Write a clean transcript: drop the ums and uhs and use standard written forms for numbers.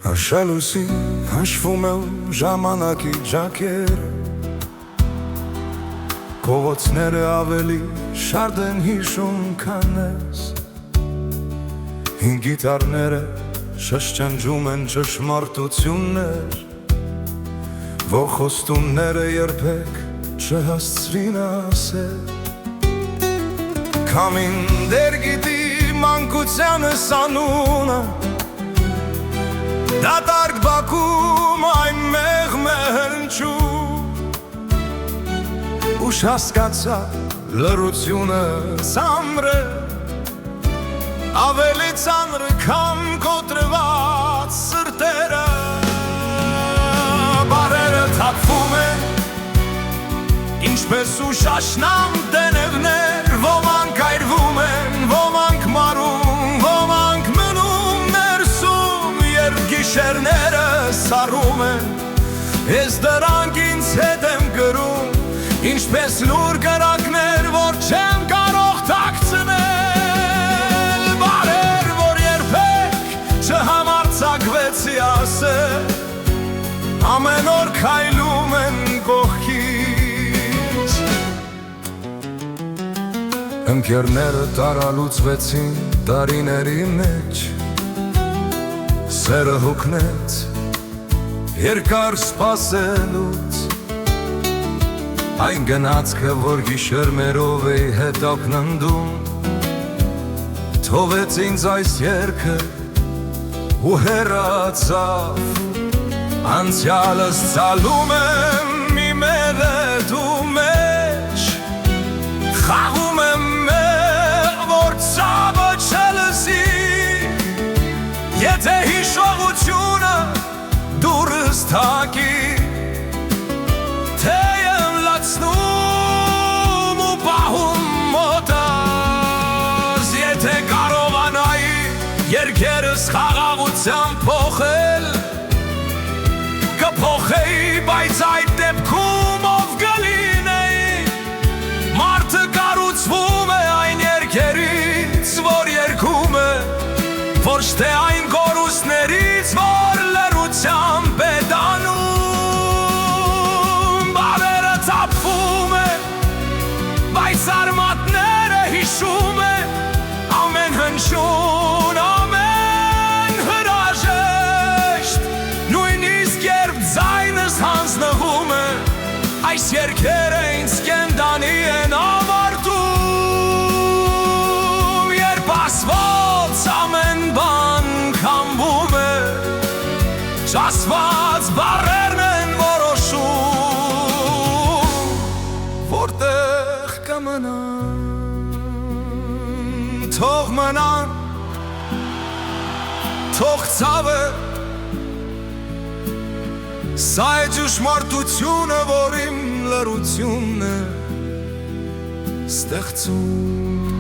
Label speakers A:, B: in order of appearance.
A: Հաշալուսի հաշվում է ժամանակի ջակերը, Կողոցները ավելի շարդ են հիշում քան ես, Հին գիտարները շշչանջում են ճշմարտություններ, Որ խոստումները երբեք չհասցրին ասել, Քամին դեր գիտի մանկությանս անունը, Դատարկ բակում այն մեղմ է հնչում, Ուշ հասկացա լռությունը ծանր է, Ավելի ծանր քան կոտրված սրտերը, Բարերը թափվում են, ինչպես ու շաշնամ տենևներ, Ոմանք այրվում են, ոմանք մարում, ոմանք մնում ներսում, Երբ գիշերները սառում են, ես դրանք ինձ հետ եմ գրում, Ինչպես լուր կրակներ, որ չեմ կարող թաքցնել, Բարեր, որ երբեք չհամարձակվեցի ասել, Ամեն օր քայլում են կողքից, Ընկերները տարալուծվեցին տարիների մեջ, Սերը հոգնեց երկար սպասելուց, Այն գնացքը, որ գիշերներով էի հետ ակննդում, Թողեց ինձ այս երգը ու հեռացավ, Անցյալս ծալում եմ իմ երեդու մեջ, Խաղում եմ մեղ, որ ցավը չլսի, Եթե հիշողությունը դուրս թակի, Թե եմ լացնում ու պահում մոտս, Եթե կարողանայի երգերս խաղաղությամբ փոխել, Կփոխեի, բայց այդ դեպքում ով կլինեի, Մարդը կառուցվում է այն երգերից, որ երգում է, Ոչ թե այն կորուստներից, որ լռությամբ է դանում, Բարերը թափվում է, բայց արմատները հիշում է, Ամեն հնչյուն, ամեն հրաժեշտ, Նույնիսկ երբ ձայնս հանձնվում է, Այս երգերը ինձ կենդանի են ավարտում, Երբ ասված ամեն բան քամվում է, Չասված բառերն են որոշում, Որտեղ կմնան, թող մնան, Թող ցավը, Սա է ճշմարտությունը, որ իմ լռությունն է ստեղծում,